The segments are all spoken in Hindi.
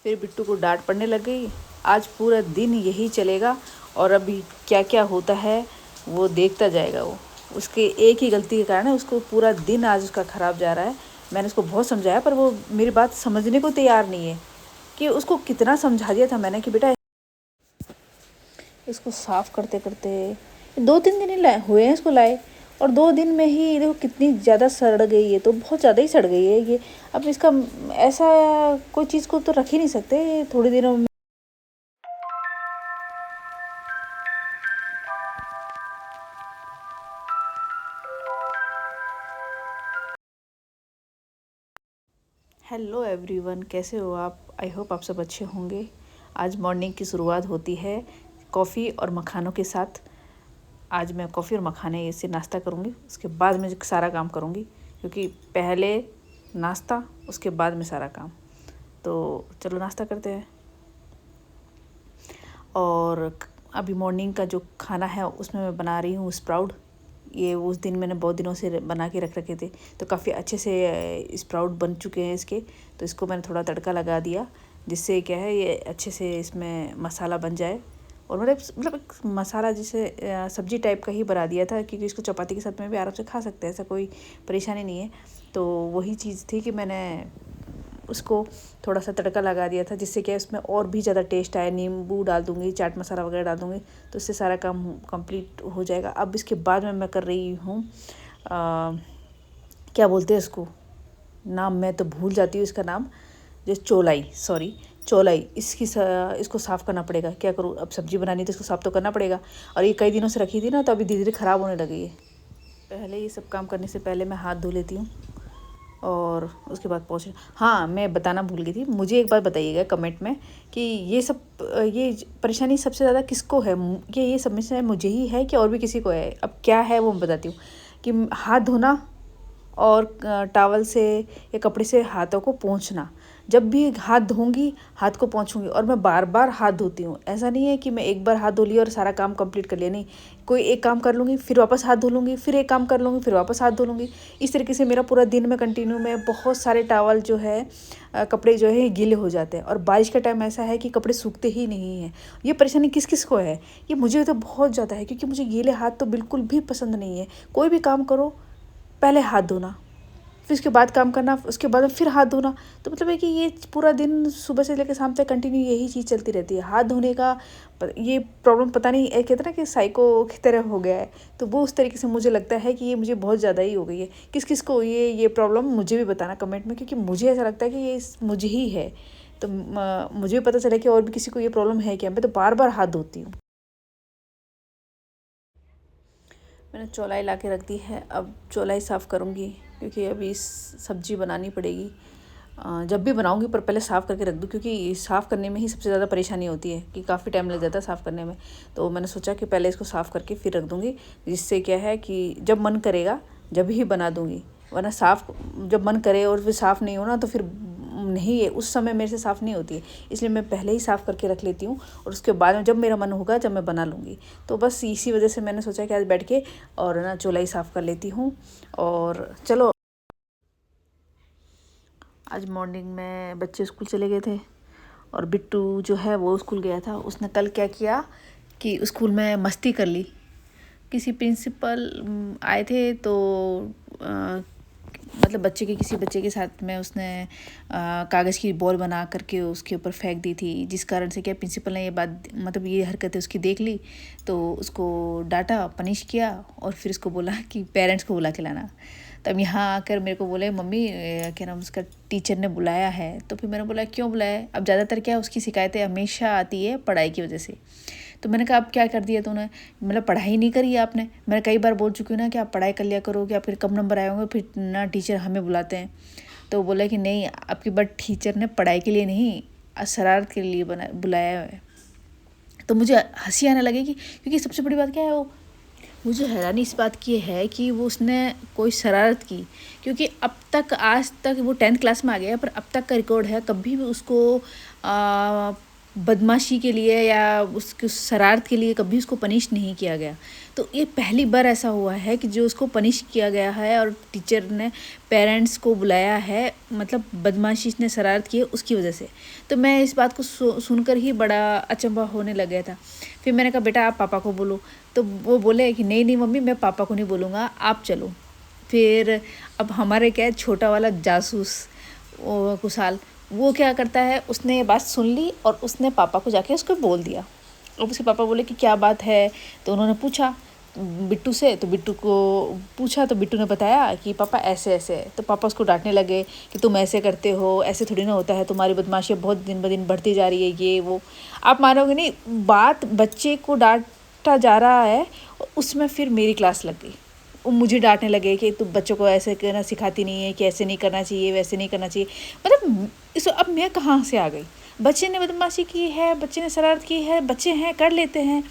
फिर बिट्टू को डांट पड़ने लग गई। आज पूरा दिन यही चलेगा और अभी क्या क्या होता है वो देखता जाएगा। वो उसके एक ही गलती के कारण है, उसको पूरा दिन आज उसका ख़राब जा रहा है। मैंने उसको बहुत समझाया पर वो मेरी बात समझने को तैयार नहीं है। कि उसको कितना समझा दिया था मैंने कि बेटा इसको साफ़ करते करते 2-3 दिन ही लाए हुए हैं इसको लाए, और 2 दिन में ही देखो कितनी ज़्यादा सड़ गई है। तो बहुत ज़्यादा ही सड़ गई है ये। अब इसका ऐसा कोई चीज़ को तो रख ही नहीं सकते थोड़ी दिनों में। हेलो एवरीवन, कैसे हो आप? आई होप आप सब अच्छे होंगे। आज मॉर्निंग की शुरुआत होती है कॉफ़ी और मखानों के साथ। आज मैं कॉफ़ी और मखाने से नाश्ता करूँगी, उसके बाद मैं सारा काम करूँगी, क्योंकि पहले नाश्ता उसके बाद में सारा काम। तो चलो नाश्ता करते हैं। और अभी मॉर्निंग का जो खाना है उसमें मैं बना रही हूँ स्प्राउट। ये उस दिन मैंने बहुत दिनों से बना के रख रखे थे, तो काफ़ी अच्छे से स्प्राउट बन चुके हैं इसके। तो इसको मैंने थोड़ा तड़का लगा दिया, जिससे क्या है ये अच्छे से इसमें मसाला बन जाए। और मतलब एक मसाला जैसे सब्जी टाइप का ही बना दिया था, क्योंकि इसको चपाती के साथ में भी आराम से खा सकते हैं, ऐसा कोई परेशानी नहीं है। तो वही चीज़ थी कि मैंने उसको थोड़ा सा तड़का लगा दिया था, जिससे कि उसमें और भी ज़्यादा टेस्ट आए। नींबू डाल दूँगी, चाट मसाला वगैरह डाल दूँगी, तो इससे सारा काम कंप्लीट हो जाएगा। अब इसके बाद में मैं कर रही हूँ क्या बोलते हैं इसको, नाम मैं तो भूल जाती हूँ इसका नाम, जो चौलाई। इसको साफ़ करना पड़ेगा। क्या करूँ, अब सब्ज़ी बनानी तो इसको साफ़ तो करना पड़ेगा। और ये कई दिनों से रखी थी ना, तो अभी धीरे धीरे ख़राब होने लगी है। पहले ये सब काम करने से पहले मैं हाथ धो लेती हूँ और उसके बाद पहुँच। हाँ, मैं बताना भूल गई थी, मुझे एक बात बताइएगा कमेंट में कि ये परेशानी सबसे ज़्यादा किसको है। ये समस्या मुझे ही है कि और भी किसी को है? अब क्या है वो मैं बताती हूँ। कि हाथ धोना और टॉवल से या कपड़े से हाथों को पोंछना। जब भी हाथ धोऊंगी हाथ को पोंछूंगी, और मैं बार बार हाथ धोती हूँ। ऐसा नहीं है कि मैं एक बार हाथ धो लिया और सारा काम कंप्लीट कर लिया, नहीं। कोई एक काम कर लूँगी, फिर वापस हाथ धो लूँगी, फिर एक काम कर लूँगी, फिर वापस हाथ धो लूँगी। इस तरीके से मेरा पूरा दिन में कंटिन्यू में बहुत सारे टॉवल जो है कपड़े जो है गीले हो जाते हैं। और बारिश का टाइम ऐसा है कि कपड़े सूखते ही नहीं हैं। ये परेशानी किस किस को है? ये मुझे तो बहुत ज़्यादा है, क्योंकि मुझे गीले हाथ तो बिल्कुल भी पसंद नहीं है। कोई भी काम करो पहले हाथ धोना, फिर उसके बाद काम करना, उसके बाद फिर हाथ धोना। तो मतलब है कि ये पूरा दिन सुबह से लेकर शाम तक कंटिन्यू यही चीज़ चलती रहती है। हाथ धोने का ये प्रॉब्लम पता नहीं, कहते हैं ना कि साइको की तरह हो गया है। तो वो उस तरीके से मुझे लगता है कि ये मुझे बहुत ज़्यादा ही हो गई है। किस किस को ये प्रॉब्लम मुझे भी बताना कमेंट में, क्योंकि मुझे ऐसा लगता है कि ये मुझे ही है। तो मुझे भी पता चला कि और भी किसी को ये प्रॉब्लम है क्या। मैं तो बार बार हाथ धोती हूँ। मैंने चौलाई ला के रख दी है, अब चौलाई साफ़ करूँगी, क्योंकि अभी सब्ज़ी बनानी पड़ेगी। जब भी बनाऊँगी पर पहले साफ़ करके रख दूँ, क्योंकि साफ़ करने में ही सबसे ज़्यादा परेशानी होती है कि काफ़ी टाइम लग जाता है साफ़ करने में। तो मैंने सोचा कि पहले इसको साफ़ करके फिर रख दूँगी, जिससे क्या है कि जब मन करेगा जब ही बना दूँगी। वरना साफ़ जब मन करे और फिर साफ़ नहीं हो ना, तो फिर नहीं है, उस समय मेरे से साफ़ नहीं होती है। इसलिए मैं पहले ही साफ़ करके रख लेती हूँ, और उसके बाद में जब मेरा मन होगा जब मैं बना लूँगी। तो बस इसी वजह से मैंने सोचा कि आज बैठ के और ना चौलाई साफ़ कर लेती हूँ। और चलो, आज मॉर्निंग में बच्चे स्कूल चले गए थे, और बिट्टू जो है वो स्कूल गया था। उसने कल क्या किया कि स्कूल में मस्ती कर ली। किसी प्रिंसिपल आए थे, तो मतलब किसी बच्चे के साथ में उसने कागज़ की बॉल बना करके उसके ऊपर फेंक दी थी, जिस कारण से क्या प्रिंसिपल ने ये बात, मतलब ये हरकतें उसकी देख ली, तो उसको डांटा, पनिश किया, और फिर उसको बोला कि पेरेंट्स को बुला के लाना। तब यहाँ आकर मेरे को बोले, मम्मी क्या नाम उसका, टीचर ने बुलाया है। तो फिर मैंने बोला क्यों बुलाया है? अब ज़्यादातर क्या उसकी शिकायतें हमेशा आती है पढ़ाई की वजह से। तो मैंने कहा अब क्या कर दिया तूने, मतलब पढ़ाई नहीं करी है आपने। मैंने कई बार बोल चुकी हूँ ना कि आप पढ़ाई कर लिया करो, कि आप फिर कम नंबर आए होंगे, फिर ना टीचर हमें बुलाते हैं। तो बोला कि नहीं, आपकी बात टीचर ने पढ़ाई के लिए नहीं, शरारत के लिए बुलाया है। तो मुझे हंसी आने लगेगी, क्योंकि सबसे बड़ी बात क्या है, वो मुझे हैरानी इस बात की है कि वो उसने कोई शरारत की। क्योंकि अब तक आज तक वो 10th क्लास में आ गया है, पर अब तक का रिकॉर्ड है कभी भी उसको बदमाशी के लिए या उसकी उस शरारत के लिए कभी उसको पनिश नहीं किया गया। तो ये पहली बार ऐसा हुआ है कि जो उसको पनिश किया गया है और टीचर ने पेरेंट्स को बुलाया है, मतलब बदमाशी ने शरारत की है उसकी वजह से। तो मैं इस बात को सुनकर ही बड़ा अचंभा होने लग गया था। फिर मैंने कहा बेटा आप पापा को बोलो। तो वो बोले कि नहीं नहीं मम्मी, मैं पापा को नहीं बोलूँगा, आप चलो। फिर अब हमारे क्या है, छोटा वाला जासूस कुशाल, वो क्या करता है, उसने ये बात सुन ली और उसने पापा को जाके उसको बोल दिया। अब उसके पापा बोले कि क्या बात है। तो उन्होंने पूछा बिट्टू से, तो बिट्टू को पूछा तो बिट्टू ने बताया कि पापा ऐसे ऐसे है। तो पापा उसको डांटने लगे कि तुम ऐसे करते हो, ऐसे थोड़ी ना होता है, तुम्हारी बदमाशी बहुत दिन ब दिन बढ़ती जा रही है, ये वो। आप मानोगे नहीं, बात बच्चे को डांटा जा रहा है, उसमें फिर मेरी क्लास लग गई। वो मुझे डांटने लगे कि तुम बच्चों को ऐसे करना सिखाती नहीं है, कि ऐसे नहीं करना चाहिए, वैसे नहीं करना चाहिए। मतलब इस अब मैं कहाँ से आ गई। बच्चे ने बदमाशी की है, बच्चे ने शरारत की है, बच्चे हैं कर लेते हैं।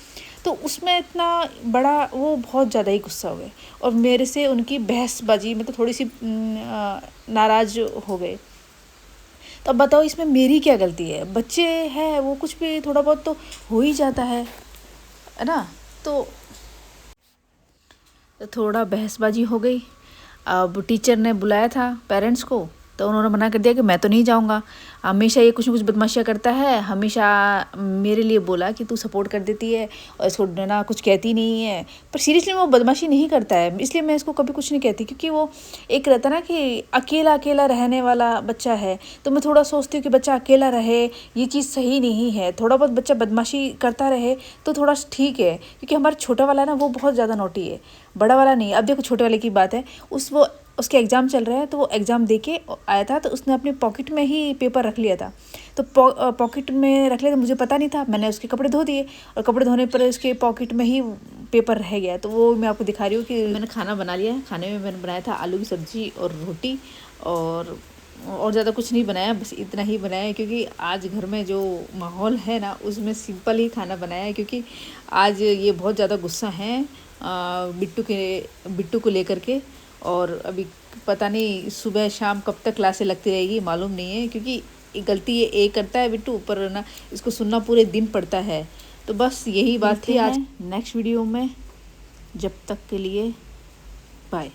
तो उसमें इतना बड़ा वो बहुत ज़्यादा ही गुस्सा हो गए और मेरे से उनकी बहसबाजी मतलब थोड़ी सी नाराज़ हो गए। तो अब बताओ इसमें मेरी क्या गलती है। बच्चे हैं, वो कुछ भी थोड़ा बहुत तो हो ही जाता है ना। तो थोड़ा बहसबाजी हो गई। अब टीचर ने बुलाया था पेरेंट्स को, तो उन्होंने मना कर दिया कि मैं तो नहीं जाऊंगा। हमेशा ये कुछ न कुछ बदमाशियाँ करता है, हमेशा मेरे लिए बोला कि तू सपोर्ट कर देती है और इसको ना कुछ कहती नहीं है। पर सीरियसली वो बदमाशी नहीं करता है, इसलिए मैं इसको कभी कुछ नहीं कहती, क्योंकि वो एक रहता ना कि अकेला अकेला रहने वाला बच्चा है। तो मैं थोड़ा सोचती हूँ कि बच्चा अकेला रहे, ये चीज़ सही नहीं है। थोड़ा बहुत बच्चा बदमाशी करता रहे तो थोड़ा ठीक है, क्योंकि हमारा छोटा वाला ना वो बहुत ज़्यादा नोटी है, बड़ा वाला नहीं। अब देखो छोटे वाले की बात है, उसके एग्ज़ाम चल रहे हैं, तो वो एग्ज़ाम दे के आया था, तो उसने अपने पॉकेट में ही पेपर रख लिया था। तो पॉकेट में रख लिया था, मुझे पता नहीं था, मैंने उसके कपड़े धो दिए और कपड़े धोने पर उसके पॉकेट में ही पेपर रह गया। तो वो मैं आपको दिखा रही हूँ कि मैंने खाना बना लिया है। खाने में मैंने बनाया था आलू की सब्ज़ी और रोटी, और ज़्यादा कुछ नहीं बनाया, बस इतना ही बनाया है, क्योंकि आज घर में जो माहौल है ना उसमें सिंपल ही खाना बनाया है, क्योंकि आज ये बहुत ज़्यादा गुस्सा है बिट्टू को लेकर के। और अभी पता नहीं सुबह शाम कब तक क्लासें लगती रहेगी मालूम नहीं है, क्योंकि गलती ये एक करता है बिट्टू, पर ना इसको सुनना पूरे दिन पड़ता है। तो बस यही बात थी आज नेक्स्ट वीडियो में। जब तक के लिए बाय।